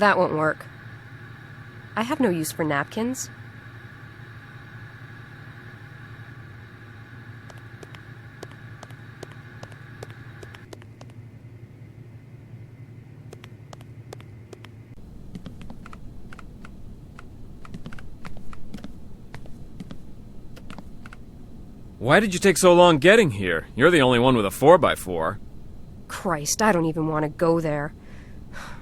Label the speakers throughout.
Speaker 1: That won't work. I have no use for napkins.
Speaker 2: Why did you take so long getting here? You're the only one with a 4x4.
Speaker 1: Christ, I don't even want to go there.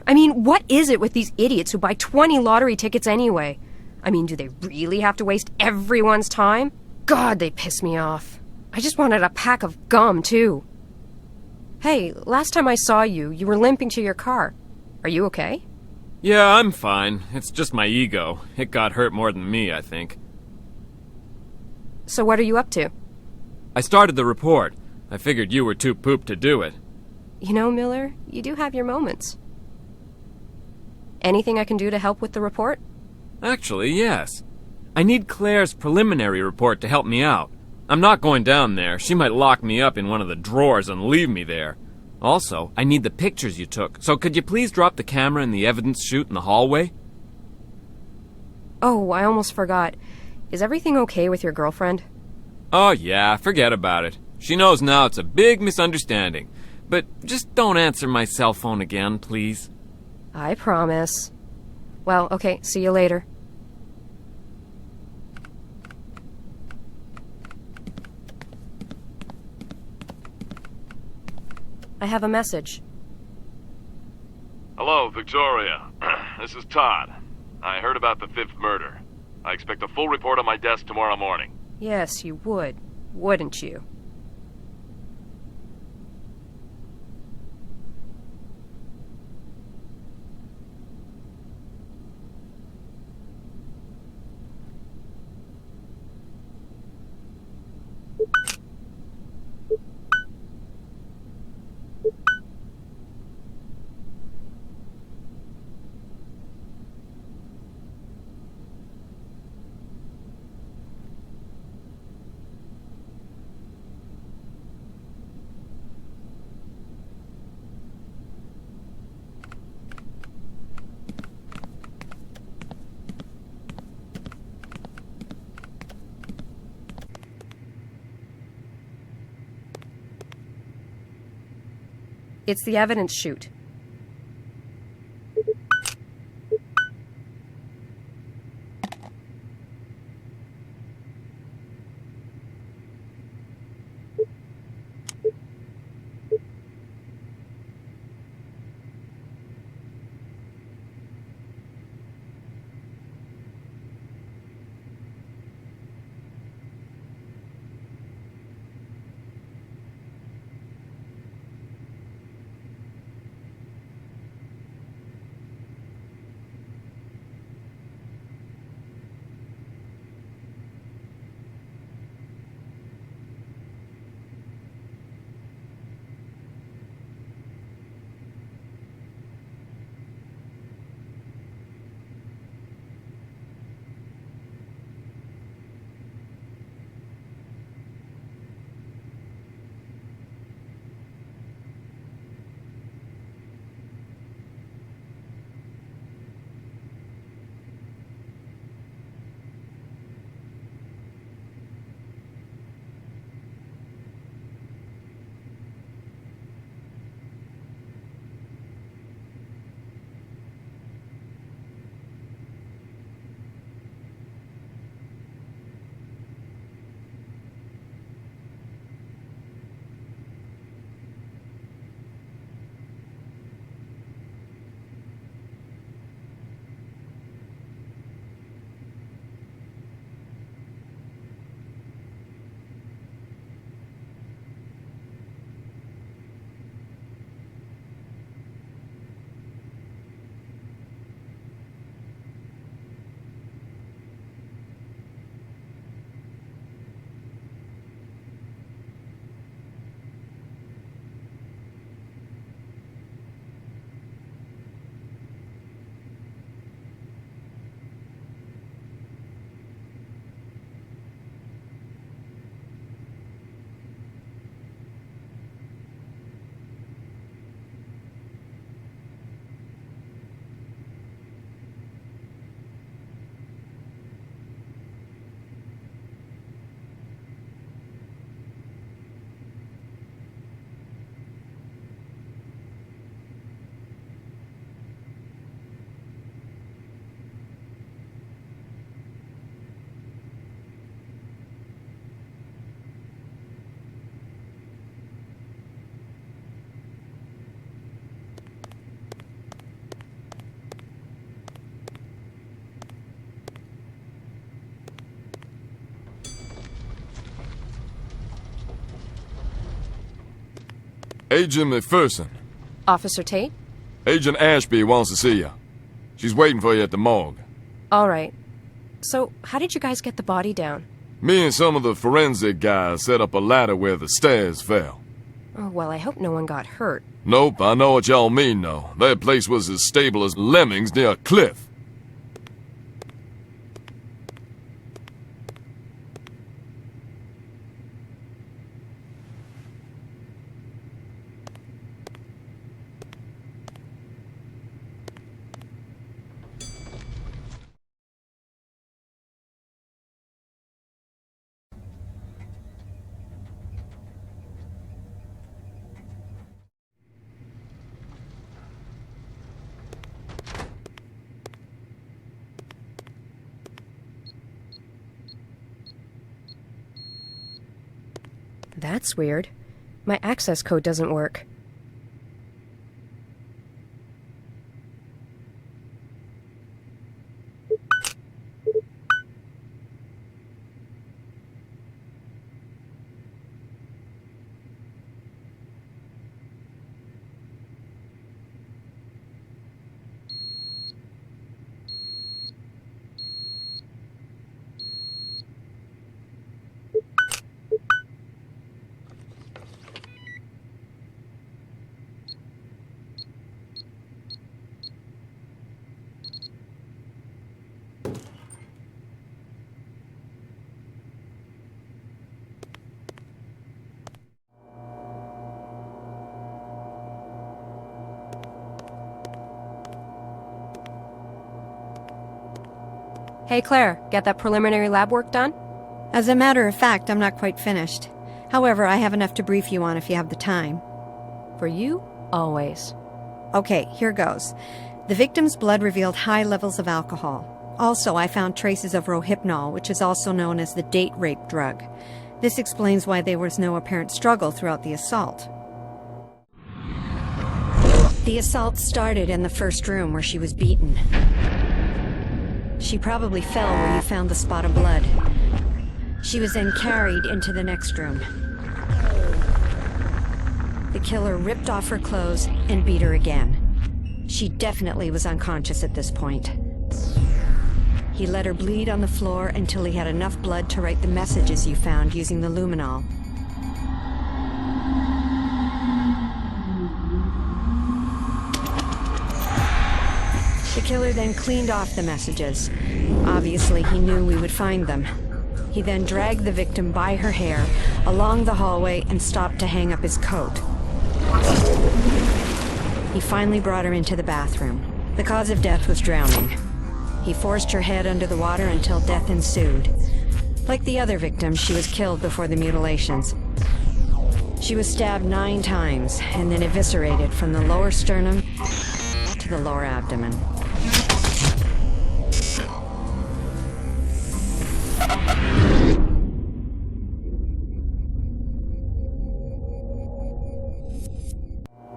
Speaker 1: I mean, what is it with these idiots who buy 20 lottery tickets anyway? I mean, do they really have to waste everyone's time? God, they piss me off. I just wanted a pack of gum, too. Hey, last time I saw you, you were limping to your car. Are you okay?
Speaker 2: Yeah, I'm fine. It's just my ego. It got hurt more than me, I think.
Speaker 1: So what are you up to?
Speaker 2: I started the report. I figured you were too pooped to do it.
Speaker 1: You know, Miller, you do have your moments. Anything I can do to help with the report?
Speaker 2: Actually, yes. I need Claire's preliminary report to help me out. I'm not going down there. She might lock me up in one of the drawers and leave me there. Also, I need the pictures you took, so could you please drop the camera in the evidence chute in the hallway?
Speaker 1: Oh, I almost forgot. Is everything okay with your girlfriend?
Speaker 2: Oh yeah, forget about it. She knows now it's a big misunderstanding. But just don't answer my cell phone again, please.
Speaker 1: I promise. Well, okay, see you later. I have a message.
Speaker 3: Hello, Victoria. This is Todd. I heard about the 5th murder. I expect a full report on my desk tomorrow morning.
Speaker 1: Yes, you would, wouldn't you? It's the evidence chute.
Speaker 4: Agent McPherson.
Speaker 1: Officer Tate?
Speaker 4: Agent Ashby wants to see you. She's waiting for you at the morgue.
Speaker 1: All right. So, how did you guys get the body down?
Speaker 4: Me and some of the forensic guys set up a ladder where the stairs fell.
Speaker 1: Oh, well, I hope no one got hurt.
Speaker 4: Nope, I know what y'all mean, though. That place was as stable as lemmings near a cliff.
Speaker 1: That's weird. My access code doesn't work. Hey, Claire, get that preliminary lab work done?
Speaker 5: As a matter of fact, I'm not quite finished. However, I have enough to brief you on if you have the time.
Speaker 1: For you, always.
Speaker 5: Okay, here goes. The victim's blood revealed high levels of alcohol. Also, I found traces of rohypnol, which is also known as the date rape drug. This explains why there was no apparent struggle throughout the assault. The assault started in the first room where she was beaten. She probably fell where you found the spot of blood. She was then carried into the next room. The killer ripped off her clothes and beat her again. She definitely was unconscious at this point. He let her bleed on the floor until he had enough blood to write the messages you found using the luminol. The killer then cleaned off the messages. Obviously, he knew we would find them. He then dragged the victim by her hair along the hallway and stopped to hang up his coat. He finally brought her into the bathroom. The cause of death was drowning. He forced her head under the water until death ensued. Like the other victims, she was killed before the mutilations. She was stabbed 9 times and then eviscerated from the lower sternum to the lower abdomen.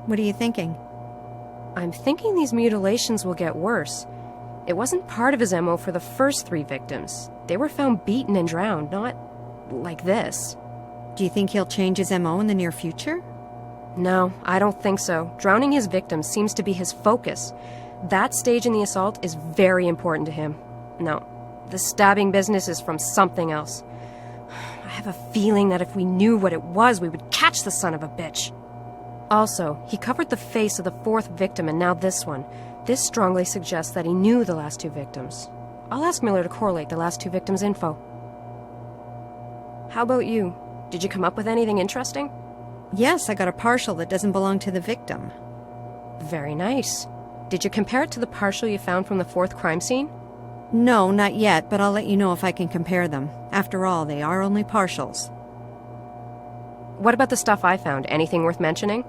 Speaker 5: What are you thinking?
Speaker 1: I'm thinking these mutilations will get worse. It wasn't part of his MO for the first 3 victims. They were found beaten and drowned, not like this.
Speaker 5: Do you think he'll change his MO in the near future?
Speaker 1: No, I don't think so. Drowning his victims seems to be his focus. That stage in the assault is very important to him. No, the stabbing business is from something else. I have a feeling that if we knew what it was, we would catch the son of a bitch. Also, he covered the face of the 4th victim and now this one. This strongly suggests that he knew the last 2 victims. I'll ask Miller to correlate the last 2 victims' info. How about you? Did you come up with anything interesting?
Speaker 5: Yes, I got a partial that doesn't belong to the victim.
Speaker 1: Very nice. Did you compare it to the partial you found from the 4th crime scene?
Speaker 5: No, not yet, but I'll let you know if I can compare them. After all, they are only partials.
Speaker 1: What about the stuff I found? Anything worth mentioning?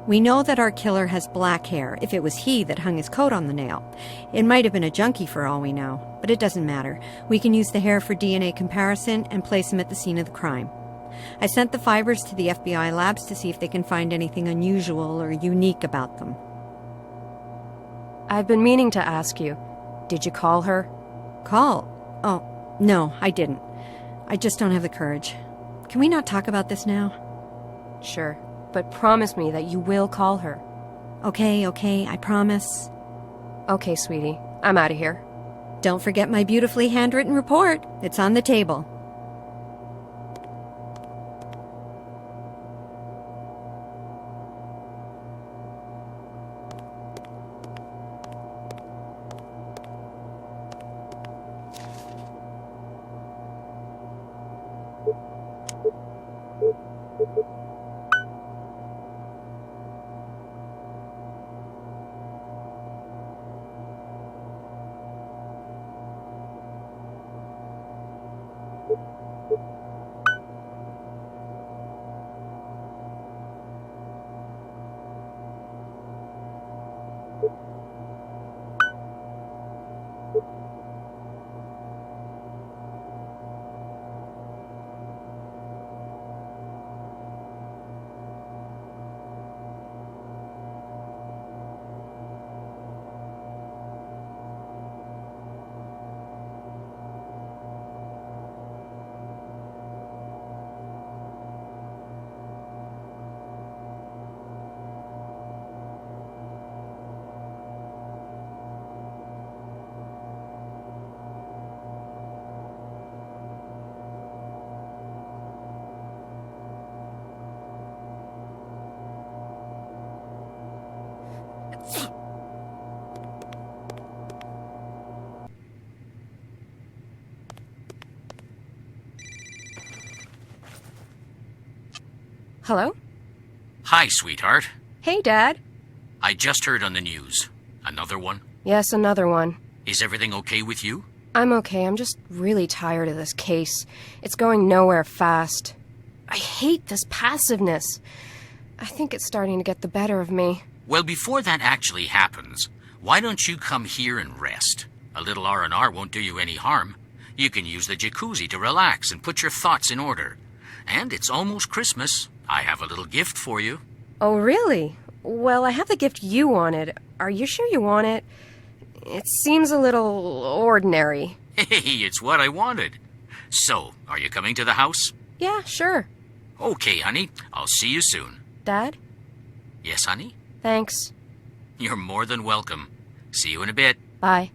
Speaker 5: We know that our killer has black hair, if it was he that hung his coat on the nail. It might have been a junkie for all we know, but it doesn't matter. We can use the hair for DNA comparison and place him at the scene of the crime. I sent the fibers to the FBI labs to see if they can find anything unusual or unique about them.
Speaker 1: I've been meaning to ask you. Did you call her?
Speaker 5: Call? Oh, no, I didn't. I just don't have the courage. Can we not talk about this now?
Speaker 1: Sure. but promise me that you will call her.
Speaker 5: Okay, I promise.
Speaker 1: Okay, sweetie. I'm out of here.
Speaker 5: Don't forget my beautifully handwritten report. It's on the table.
Speaker 1: Hello?
Speaker 6: Hi, sweetheart.
Speaker 1: Hey, Dad.
Speaker 6: I just heard on the news. Another one?
Speaker 1: Yes, another one.
Speaker 6: Is everything okay with you?
Speaker 1: I'm okay. I'm just really tired of this case. It's going nowhere fast. I hate this passiveness. I think it's starting to get the better of me.
Speaker 6: Well, before that actually happens, why don't you come here and rest? A little R&R won't do you any harm. You can use the jacuzzi to relax and put your thoughts in order. And it's almost Christmas. I have a little gift for you.
Speaker 1: Oh, really? Well, I have the gift you wanted. Are you sure you want it? It seems a little ordinary.
Speaker 6: Hey, it's what I wanted. So, are you coming to the house?
Speaker 1: Yeah, sure.
Speaker 6: Okay, honey. I'll see you soon.
Speaker 1: Dad?
Speaker 6: Yes, honey?
Speaker 1: Thanks.
Speaker 6: You're more than welcome. See you in a bit.
Speaker 1: Bye.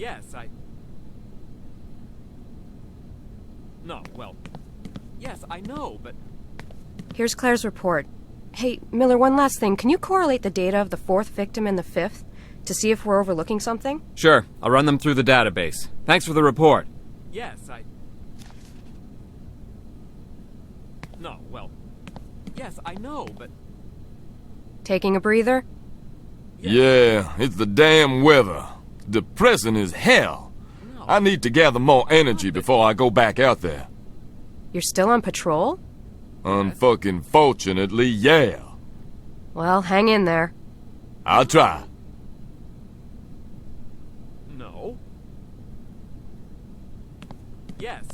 Speaker 2: Yes, No, well... Yes, I know, but...
Speaker 1: Here's Claire's report. Hey, Miller, one last thing. Can you correlate the data of the 4th victim and the 5th to see if we're overlooking something?
Speaker 2: Sure, I'll run them through the database. Thanks for the report. Yes, No, well... Yes, I know, but...
Speaker 1: Taking a breather?
Speaker 4: Yeah, it's the damn weather. Depressing as hell.
Speaker 2: No.
Speaker 4: I need to gather more energy before I go back out there.
Speaker 1: You're still on patrol?
Speaker 4: Unfucking fortunately, yeah.
Speaker 1: Well, hang in there.
Speaker 4: I'll try.
Speaker 2: No. Yes,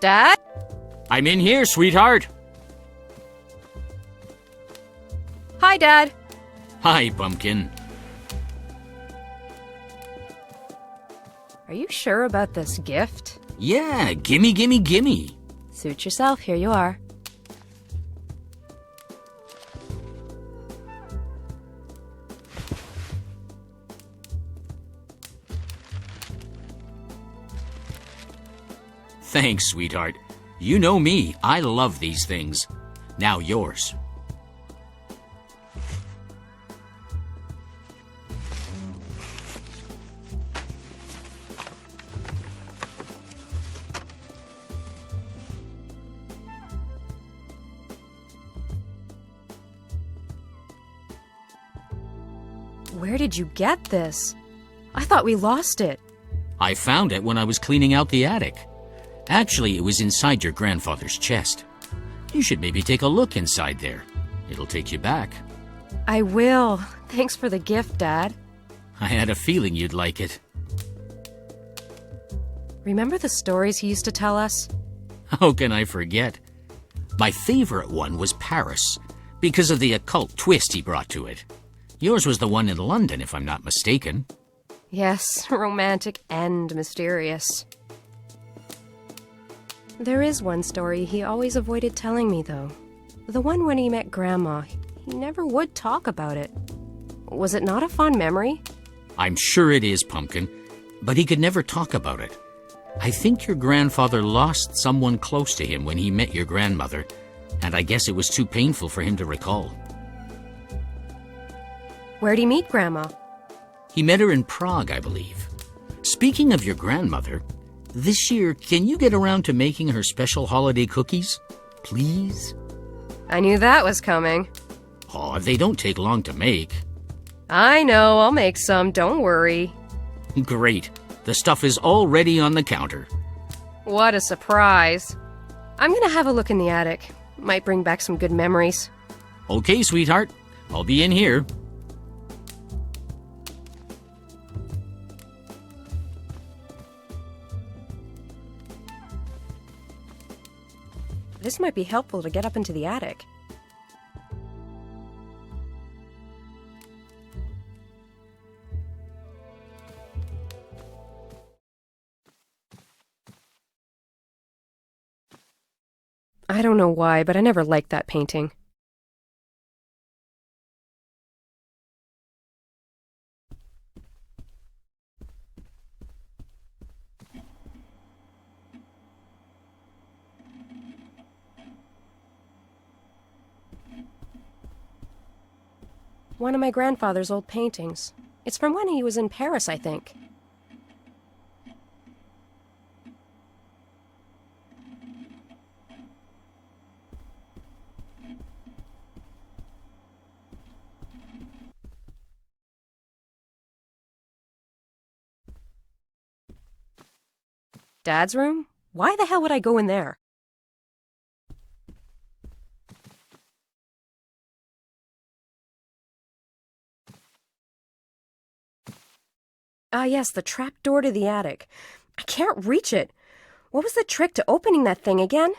Speaker 1: Dad?
Speaker 6: I'm in here, sweetheart.
Speaker 1: Hi, Dad.
Speaker 6: Hi, Pumpkin.
Speaker 1: Are you sure about this gift?
Speaker 6: Yeah, gimme, gimme, gimme.
Speaker 1: Suit yourself, here you are.
Speaker 6: Thanks, sweetheart. You know me, I love these things. Now yours.
Speaker 1: Where did you get this? I thought we lost it.
Speaker 6: I found it when I was cleaning out the attic. Actually, it was inside your grandfather's chest. You should maybe take a look inside there. It'll take you back.
Speaker 1: I will. Thanks for the gift, Dad.
Speaker 6: I had a feeling you'd like it.
Speaker 1: Remember the stories he used to tell us?
Speaker 6: How can I forget? My favorite one was Paris, because of the occult twist he brought to it. Yours was the one in London, if I'm not mistaken.
Speaker 1: Yes, romantic and mysterious. There is one story he always avoided telling me, though. The one when he met Grandma. He never would talk about it. Was it not a fond memory?
Speaker 6: I'm sure it is, Pumpkin, but he could never talk about it. I think your grandfather lost someone close to him when he met your grandmother, and I guess it was too painful for him to recall.
Speaker 1: Where'd he meet Grandma?
Speaker 6: He met her in Prague, I believe. Speaking of your grandmother, this year, can you get around to making her special holiday cookies? Please?
Speaker 1: I knew that was coming.
Speaker 6: Oh, they don't take long to make.
Speaker 1: I know, I'll make some, don't worry.
Speaker 6: Great. The stuff is already on the counter.
Speaker 1: What a surprise. I'm gonna have a look in the attic. Might bring back some good memories.
Speaker 6: Okay, sweetheart. I'll be in here.
Speaker 1: This might be helpful to get up into the attic. I don't know why, but I never liked that painting. One of my grandfather's old paintings. It's from when he was in Paris, I think. Dad's room? Why the hell would I go in there? Ah, yes, the trap door to the attic. I can't reach it. What was the trick to opening that thing again?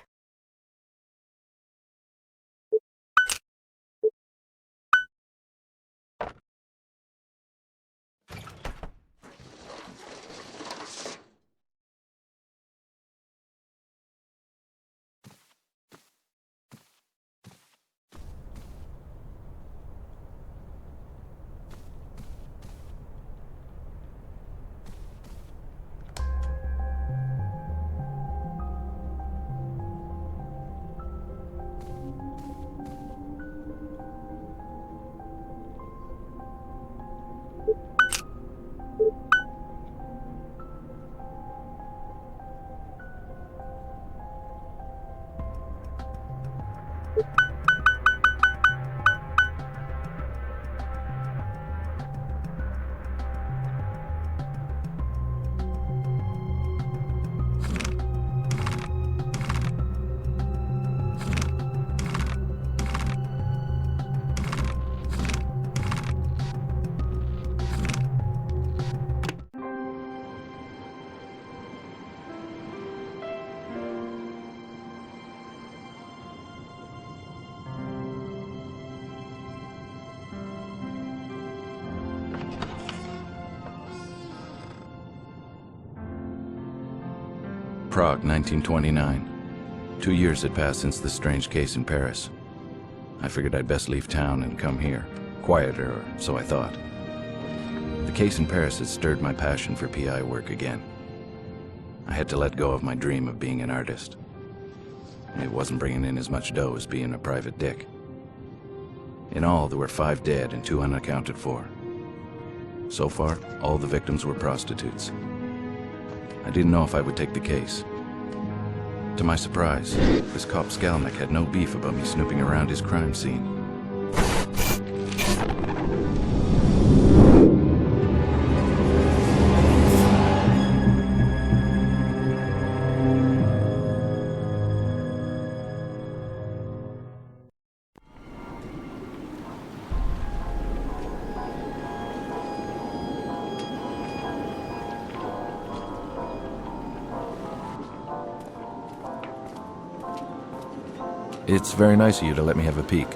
Speaker 7: Prague, 1929. 2 years had passed since the strange case in Paris. I figured I'd best leave town and come here. Quieter, or so I thought. The case in Paris had stirred my passion for PI work again. I had to let go of my dream of being an artist. It wasn't bringing in as much dough as being a private dick. In all, there were 5 dead and 2 unaccounted for. So far, all the victims were prostitutes. I didn't know if I would take the case. To my surprise, this cop Skalnik had no beef about me snooping around his crime scene. It's very nice of you to let me have a peek.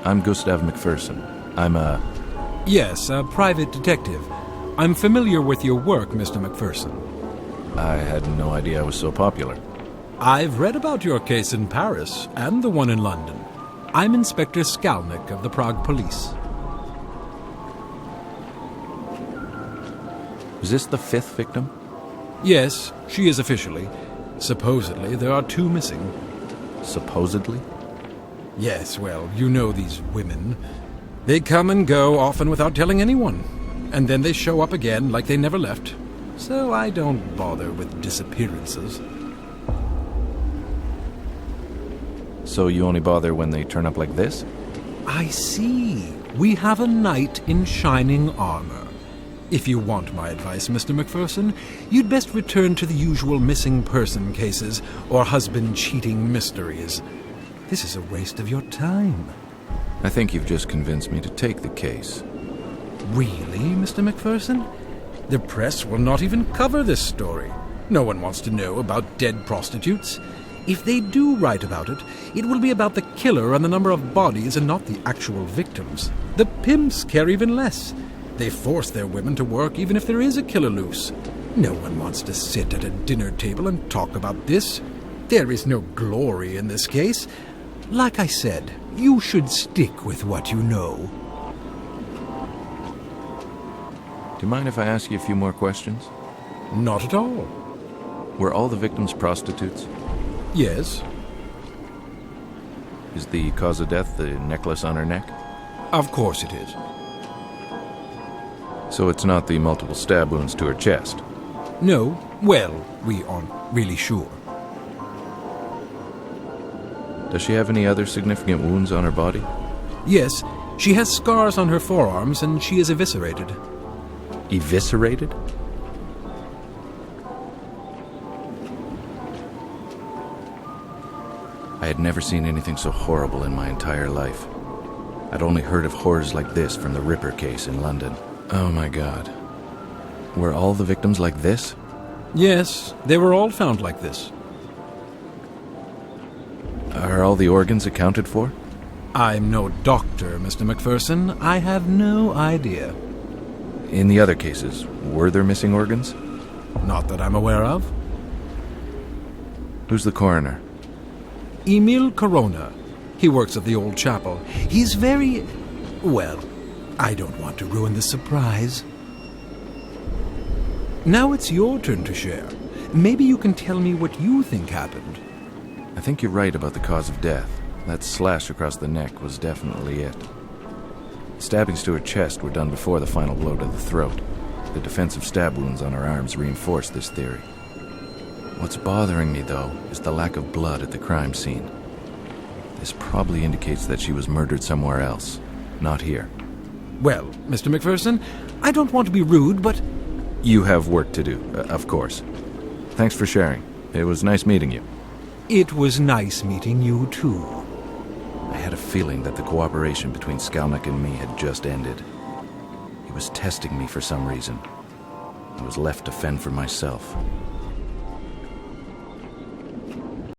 Speaker 7: I'm Gustav McPherson. I'm
Speaker 8: Yes, a private detective. I'm familiar with your work, Mr. McPherson.
Speaker 7: I had no idea I was so popular.
Speaker 8: I've read about your case in Paris and the one in London. I'm Inspector Skalnik of the Prague Police.
Speaker 7: Is this the 5th victim?
Speaker 8: Yes, she is officially. Supposedly, there are 2 missing.
Speaker 7: Supposedly?
Speaker 8: Yes, well, you know these women. They come and go, often without telling anyone. And then they show up again like they never left. So I don't bother with disappearances.
Speaker 7: So you only bother when they turn up like this?
Speaker 8: I see. We have a knight in shining armor. If you want my advice, Mr. McPherson, you'd best return to the usual missing person cases or husband cheating mysteries. This is a waste of your time.
Speaker 7: I think you've just convinced me to take the case.
Speaker 8: Really, Mr. McPherson? The press will not even cover this story. No one wants to know about dead prostitutes. If they do write about it, it will be about the killer and the number of bodies and not the actual victims. The pimps care even less. They force their women to work even if there is a killer loose. No one wants to sit at a dinner table and talk about this. There is no glory in this case. Like I said, you should stick with what you know.
Speaker 7: Do you mind if I ask you a few more questions?
Speaker 8: Not at all.
Speaker 7: Were all the victims prostitutes?
Speaker 8: Yes.
Speaker 7: Is the cause of death the necklace on her neck?
Speaker 8: Of course it is.
Speaker 7: So it's not the multiple stab wounds to her chest?
Speaker 8: No. Well, we aren't really sure.
Speaker 7: Does she have any other significant wounds on her body?
Speaker 8: Yes, she has scars on her forearms and she is eviscerated.
Speaker 7: Eviscerated? I had never seen anything so horrible in my entire life. I'd only heard of horrors like this from the Ripper case in London. Oh my God. Were all the victims like this?
Speaker 8: Yes, they were all found like this.
Speaker 7: Are all the organs accounted for?
Speaker 8: I'm no doctor, Mr. McPherson. I have no idea.
Speaker 7: In the other cases, were there missing organs?
Speaker 8: Not that I'm aware of.
Speaker 7: Who's the coroner?
Speaker 8: Emil Corona. He works at the old chapel. He's very... well, I don't want to ruin the surprise. Now it's your turn to share. Maybe you can tell me what you think happened.
Speaker 7: I think you're right about the cause of death. That slash across the neck was definitely it. Stabbings to her chest were done before the final blow to the throat. The defensive stab wounds on her arms reinforce this theory. What's bothering me, though, is the lack of blood at the crime scene. This probably indicates that she was murdered somewhere else, not here.
Speaker 8: Well, Mr. McPherson, I don't want to be rude, but...
Speaker 7: You have work to do, of course. Thanks for sharing. It was nice meeting you.
Speaker 8: It was nice meeting you, too.
Speaker 7: I had a feeling that the cooperation between Skalnik and me had just ended. He was testing me for some reason. I was left to fend for myself.